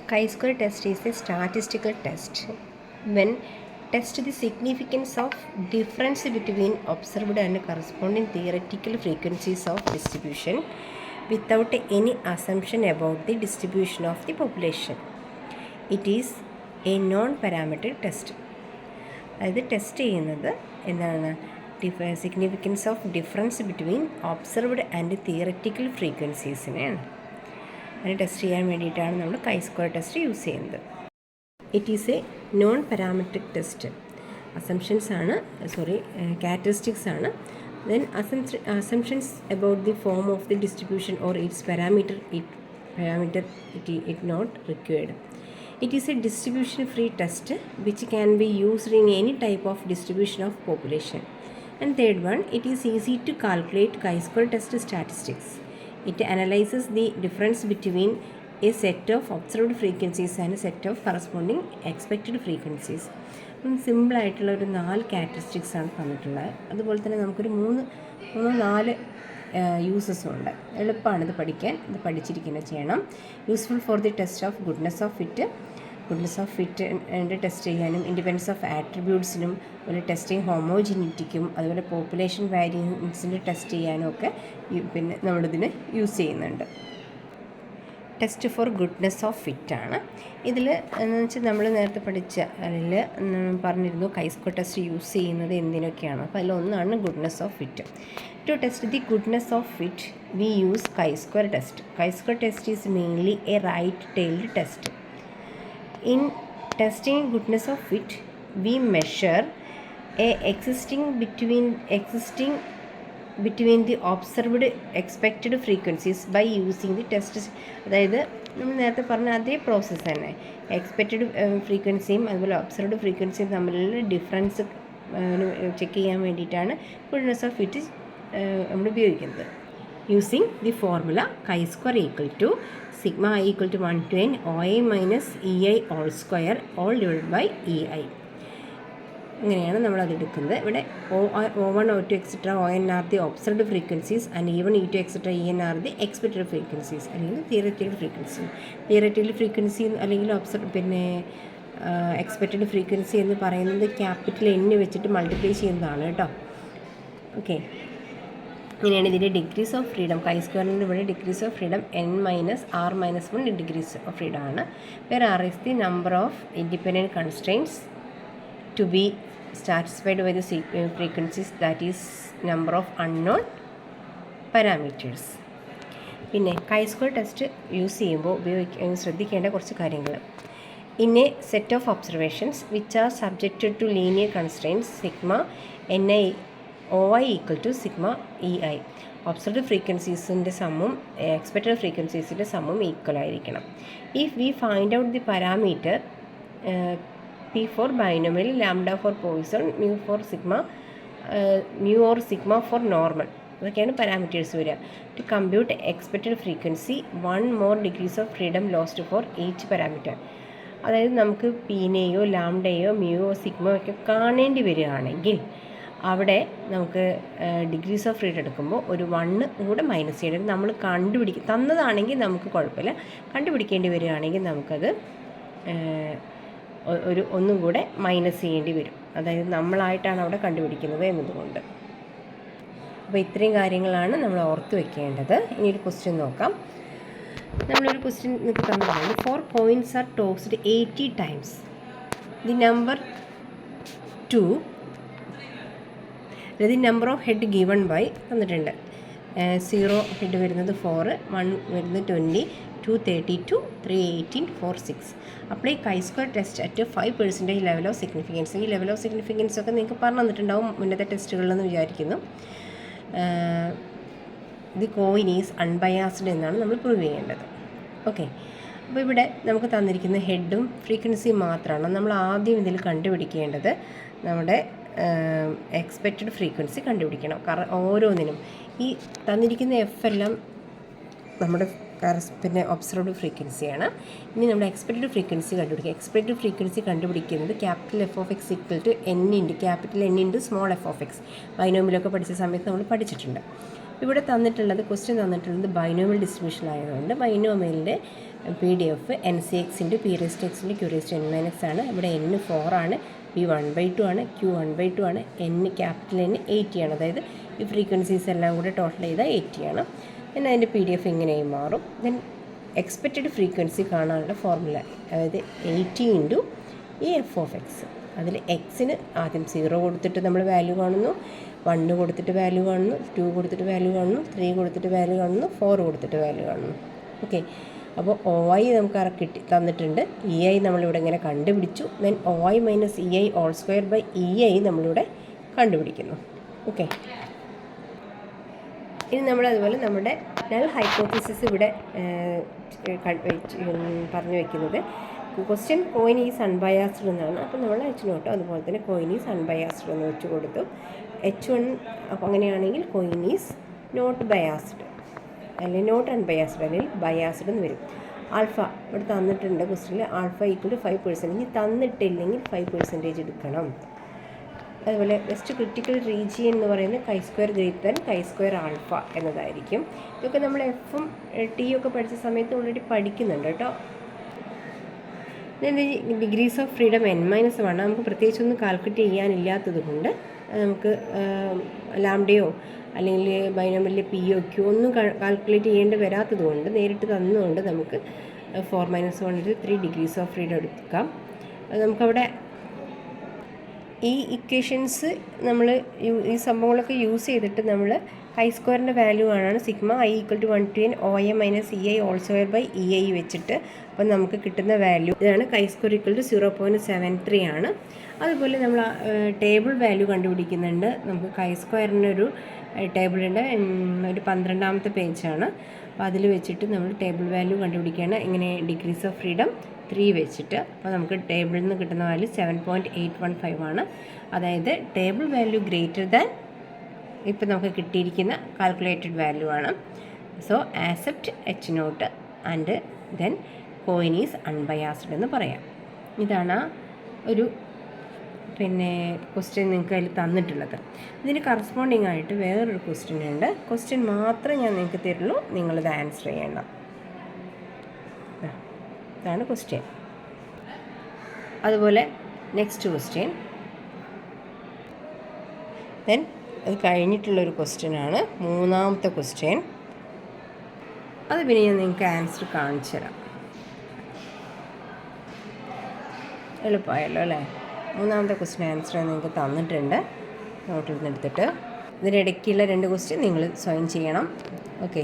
Chi-square test is a statistical test when test the significance of difference between observed and corresponding theoretical frequencies of distribution without any assumption about the distribution of the population. It is a non-parametric test. അതായത് test ചെയ്യുന്നത് എന്താണ് significance of difference between observed and theoretical ഫ്രീക്വൻസീസിനെയാണ്. അതിന് test ചെയ്യാൻ വേണ്ടിയിട്ടാണ് നമ്മൾ chi-square test use ചെയ്യുന്നത്. It is a non parametric test. Characteristics ആണ്. Then assumptions about the form of the distribution or its parameter it not required. It is a distribution free test which can be used in any type of distribution of population. And third one, it is easy to calculate chi-square test statistics. It analyzes the difference between a set of observed frequencies and a set of corresponding expected frequencies. സിമ്പിളായിട്ടുള്ള ഒരു 4 characteristics ആണ് തന്നിട്ടുള്ളത്. അതുപോലെ തന്നെ നമുക്കൊരു 4 യൂസസും ഉണ്ട്. എളുപ്പമാണ് ഇത് പഠിക്കാൻ. ഇത് പഠിച്ചിരിക്കുന്നത് ചെയ്യണം. Useful for the test of goodness of fit test ചെയ്യാനും ഇൻഡിപെൻഡൻസ് ഓഫ് ആട്രിബ്യൂട്ട്സിനും അതുപോലെ ടെസ്റ്റിംഗ് ഹോമോജിനിറ്റിക്കും അതുപോലെ പോപ്പുലേഷൻ വാരിയൻസിൻ്റെ ടെസ്റ്റ് ചെയ്യാനും ഒക്കെ പിന്നെ നമ്മളിതിന് യൂസ് ചെയ്യുന്നുണ്ട്. ടെസ്റ്റ് ഫോർ ഗുഡ്നെസ് ഓഫ് ഫിറ്റാണ്. ഇതിൽ എന്ന് വെച്ചാൽ നമ്മൾ നേരത്തെ പഠിച്ച അതിൽ പറഞ്ഞിരുന്നു chi-square ടെസ്റ്റ് യൂസ് ചെയ്യുന്നത് എന്തിനൊക്കെയാണ്. അപ്പോൾ അതിലൊന്നാണ് goodness of fit. To test the goodness of fit we use chi-square test. chi-square test is mainly a right tailed test. In testing goodness of fit we measure existing between the observed expected frequencies by using the test. അതായത് നമ്മൾ നേരത്തെ പറഞ്ഞ അതേ process തന്നെ. Expected ഫ്രീക്വൻസിയും അതുപോലെ observed ഫ്രീക്വൻസിയും തമ്മിലുള്ള ഡിഫറൻസ് ചെക്ക് ചെയ്യാൻ വേണ്ടിയിട്ടാണ് ഗുഡ്നെസ് ഓഫ് ഫിറ്റ് നമ്മൾ ഉപയോഗിക്കുന്നത്. Using the formula chi-square equal to sigma i equal to 1 to n OI minus EI whole square whole divide by EI. ഇങ്ങനെയാണ് നമ്മളത് എടുക്കുന്നത്. ഇവിടെ O1, O2 etcetera ON are the observed frequencies and E1, E2 etcetera EN are the expected frequencies അല്ലെങ്കിൽ theoretical frequency. Theoretical frequency അല്ലെങ്കിൽ expected frequency എന്ന് പറയുന്നത് capital N വെച്ചിട്ട് multiply ചെയ്യുന്നതാണ് കേട്ടോ. ഓക്കെ, ഇങ്ങനെയാണ് ഇതിൻ്റെ ഡിഗ്രീസ് ഓഫ് ഫ്രീഡം. chi-squareൻ്റെ ഇവിടെ degrees of freedom n-r-1 degrees of freedom ആണ്. Where R is the number of independent constraints to be satisfied by the frequencies, that is number of unknown parameters. പിന്നെ chi-square test use ചെയ്യുമ്പോൾ ശ്രദ്ധിക്കേണ്ട കുറച്ച് കാര്യങ്ങൾ. In a set of observations which are subjected to linear constraints sigma ni OI equal to sigma EI. Observed ഫ്രീക്വൻസീസിൻ്റെ സമ്മും expected ഫ്രീക്വൻസീസിൻ്റെ സമ്മും equal ആയിരിക്കണം. If we find out the parameter P for binomial, lambda for Poisson, mu or sigma for normal. ഇതൊക്കെയാണ് parameters വരിക. To compute expected frequency 1 more degrees of freedom lost for each parameter. അതായത് നമുക്ക് പീനെയോ ലാംഡയോ മ്യൂയോ സിഗ്മയോ ഒക്കെ കാണേണ്ടി വരികയാണെങ്കിൽ അവിടെ നമുക്ക് ഡിഗ്രീസ് ഓഫ് ഫ്രീഡം എടുക്കുമ്പോൾ ഒരു 1 കൂടെ മൈനസ് ചെയ്യേണ്ടത്. നമ്മൾ തന്നതാണെങ്കിൽ നമുക്ക് കുഴപ്പമില്ല. കണ്ടുപിടിക്കേണ്ടി വരികയാണെങ്കിൽ നമുക്കത് ഒന്നും കൂടെ മൈനസ് ചെയ്യേണ്ടി വരും. അതായത് നമ്മളായിട്ടാണ് അവിടെ കണ്ടുപിടിക്കുന്നത് എന്നതുകൊണ്ട്. അപ്പോൾ ഇത്രയും കാര്യങ്ങളാണ് നമ്മൾ ഓർത്ത് വെക്കേണ്ടത്. ഇനി ഒരു ക്വസ്റ്റ്യൻ നോക്കാം. നമ്മളൊരു ക്വസ്റ്റ്യൻ നിങ്ങൾക്ക് തന്നതാണ്. 4 coins are tossed 80 times. The number 2 the number of head given by തന്നിട്ടുണ്ട്. 0 ഹെഡ് വരുന്നത് 4, 1 വരുന്നത് 20, 2 32, 3 18, 4 6. Apply chi-square test at 5% level of significance. ഈ ലെവൽ ഓഫ് സിഗ്നിഫിക്കൻസ് ഒക്കെ നിങ്ങൾക്ക് പറഞ്ഞു തന്നിട്ടുണ്ടാവും മുന്നത്തെ ടെസ്റ്റുകളിലെന്ന് വിചാരിക്കുന്നു. ദി കോയിൻ ഈസ് അൺബയാസ്ഡ് എന്നാണ് നമ്മൾ പ്രൂവ് ചെയ്യേണ്ടത്. ഓക്കെ, അപ്പോൾ ഇവിടെ നമുക്ക് തന്നിരിക്കുന്ന ഹെഡും ഫ്രീക്വൻസിയും മാത്രമാണ് നമ്മൾ ആദ്യം ഇതിൽ കണ്ടുപിടിക്കേണ്ടത്. നമ്മുടെ എക്സ്പെക്റ്റഡ് ഫ്രീക്വൻസി കണ്ടുപിടിക്കണം. കാരണം ഓരോന്നിനും ഈ തന്നിരിക്കുന്ന എഫ് എല്ലാം നമ്മുടെ പിന്നെ ഒബ്സർവ്ഡ് ഫ്രീക്വൻസിയാണ്. ഇനി നമ്മുടെ എക്സ്പെക്റ്റഡ് ഫ്രീക്വൻസി കണ്ടുപിടിക്കുക. എക്സ്പെക്റ്റഡ് ഫ്രീക്വൻസി കണ്ടുപിടിക്കുന്നത് capital F(x) equal to capital N into small f(x). ബൈനോമിലൊക്കെ പഠിച്ച സമയത്ത് നമ്മൾ പഠിച്ചിട്ടുണ്ട്. ഇവിടെ തന്നിട്ടുള്ളത് ക്വസ്റ്റ്യൻ തന്നിട്ടുള്ളത് ബൈനോമിയൽ ഡിസ്ട്രിബ്യൂഷൻ ആയതുകൊണ്ട് ബൈനോമിയലിൻ്റെ PDF NCX into P raise to X into Q raise to N minus ആണ്. ഇവിടെ N 4 ആണ്, P 1/2 ആണ്, Q 1/2 ആണ്, N ക്യാപിറ്റൽ N 80 ആണ്. അതായത് ഈ ഫ്രീക്വൻസീസ് എല്ലാം കൂടെ ടോട്ടൽ ചെയ്താൽ 80 ആണ്. പിന്നെ അതിൻ്റെ PDF ഇങ്ങനെയായി മാറും. ദെൻ എക്സ്പെക്റ്റഡ് ഫ്രീക്വൻസി കാണാനുള്ള ഫോർമുല, അതായത് 80 ഇൻറ്റു ഈ f(x). അതിൽ എക്സിന് ആദ്യം 0 കൊടുത്തിട്ട് നമ്മൾ വാല്യൂ കാണുന്നു, 1 കൊടുത്തിട്ട് വാല്യൂ കാണുന്നു, 2 കൊടുത്തിട്ട് വാല്യൂ കാണുന്നു, 3 കൊടുത്തിട്ട് വാല്യൂ കാണുന്നു, 4 കൊടുത്തിട്ട് വാല്യൂ കാണുന്നു. ഓക്കെ, അപ്പോൾ OI നമുക്ക് തന്നിട്ടുണ്ട്. EI നമ്മളിവിടെ ഇങ്ങനെ കണ്ടുപിടിച്ചു. Then OI minus EI whole square by EI നമ്മളിവിടെ കണ്ടുപിടിക്കുന്നു. ഓക്കെ, ഇനി നമ്മളതുപോലെ നമ്മുടെ നൾ ഹൈപ്പോത്തസിസ് ഇവിടെ പറഞ്ഞു വയ്ക്കുന്നത് ക്വസ്റ്റ്യൻ കോയിൻ ഈസ് അൺബയാസ്ഡ് എന്നാണ്. അപ്പോൾ നമ്മൾ നോട്ടോ അതുപോലെ തന്നെ കോയിൻ ഈസ് അൺബയാസ്ഡ് എന്ന് വെച്ച് കൊടുത്തു. H1 അപ്പോൾ അങ്ങനെയാണെങ്കിൽ കോയിൻ ഈസ് നോട്ട് ബയാസ്ഡ്, അല്ലെങ്കിൽ നോട്ട് അൺബയാസ്ഡ്, അല്ലെങ്കിൽ ബയാസ്ഡ് എന്ന് വരും. ആൽഫ ഇവിടെ തന്നിട്ടുണ്ട് ക്വസ്റ്റ്യനിൽ, ആൽഫ ഈക്വൽ ടു 5%. ഇനി തന്നിട്ടില്ലെങ്കിൽ 5% എടുക്കണം. അതുപോലെ നെക്സ്റ്റ് ക്രിട്ടിക്കൽ റീജിയൻ എന്ന് പറയുന്നത് chi² greater than chi² alpha എന്നതായിരിക്കും. ഇതൊക്കെ നമ്മൾ എഫും ടിയും ഒക്കെ പഠിച്ച സമയത്ത് ഓൾറെഡി പഠിക്കുന്നുണ്ട് കേട്ടോ. ഡിഗ്രീസ് ഓഫ് ഫ്രീഡം N-1 നമുക്ക് പ്രത്യേകിച്ചൊന്നും കാൽക്കുലേറ്റ് ചെയ്യാനില്ലാത്തത് കൊണ്ട് നമുക്ക് ലാംഡയോ അല്ലെങ്കിൽ ബൈനോമിയലിലെ PO Q ഒന്നും കാൽക്കുലേറ്റ് ചെയ്യേണ്ടി വരാത്തത് കൊണ്ട് നേരിട്ട് തന്നുകൊണ്ട് നമുക്ക് 4 - 1 3 ഡിഗ്രീസ് ഓഫ് ഫ്രീഡം എടുക്കാം. നമുക്കവിടെ ഈ ഇക്വേഷൻസ് നമ്മൾ ഈ സംഭവങ്ങളൊക്കെ യൂസ് ചെയ്തിട്ട് നമ്മൾ chi² വാല്യൂ ആണ് sigma i equal to 1 to n OM minus EI whole square by EI വെച്ചിട്ട് അപ്പം നമുക്ക് കിട്ടുന്ന വാല്യൂ ഇതാണ്. chi² ഈക്വൽ ടു 0.73 ആണ്. അതുപോലെ നമ്മൾ ടേബിൾ വാല്യൂ കണ്ടുപിടിക്കുന്നുണ്ട്. നമുക്ക് chi² ഒരു ടേബിളുണ്ട്, ഒരു 12ാമത്തെ പേജാണ്. അപ്പോൾ അതിൽ വെച്ചിട്ട് നമ്മൾ ടേബിൾ വാല്യൂ കണ്ടുപിടിക്കുകയാണ്. ഇങ്ങനെ ഡിഗ്രീസ് ഓഫ് ഫ്രീഡം 3 വെച്ചിട്ട്. അപ്പോൾ നമുക്ക് ടേബിളിൽ നിന്ന് കിട്ടുന്ന വാല്യൂ 7.815 ആണ്. അതായത് ടേബിൾ വാല്യൂ ഗ്രേറ്റർ ദാൻ ഇപ്പോൾ നമുക്ക് കിട്ടിയിരിക്കുന്ന കാൽക്കുലേറ്റഡ് വാല്യൂ ആണ്. So accept H0 and then coin is unbiased എന്ന് പറയാം. ഇതാണ് ഒരു ക്വസ്റ്റ്യൻ നിങ്ങൾക്ക് അതിൽ തന്നിട്ടുള്ളത്. ഇതിന് കറസ്പോണ്ടിങ് ആയിട്ട് വേറൊരു ക്വസ്റ്റ്യൻ ഉണ്ട്. ക്വസ്റ്റ്യൻ മാത്രം ഞാൻ നിങ്ങൾക്ക് തരുള്ളൂ, നിങ്ങളിത് ആൻസർ ചെയ്യണം. ഇതാണ് ക്വസ്റ്റ്യൻ. അതുപോലെ നെക്സ്റ്റ് ക്വസ്റ്റ്യൻ, ദെൻ അത് കഴിഞ്ഞിട്ടുള്ളൊരു ക്വസ്റ്റ്യനാണ് 3ാമത്തെ ക്വസ്റ്റ്യൻ. അത് പിന്നെ ഞാൻ നിങ്ങൾക്ക് ആൻസർ കാണിച്ചു തരാം. എളുപ്പമായല്ലോ അല്ലേ? 3ാമത്തെ ക്വസ്റ്റ്യൻ ആൻസർ നിങ്ങൾക്ക് തന്നിട്ടുണ്ട് നോട്ടിൽ നിന്ന് എടുത്തിട്ട്. ഇതിനിടയ്ക്കുള്ള 2 ക്വസ്റ്റ്യൻ നിങ്ങൾ സ്വയം ചെയ്യണം. ഓക്കെ.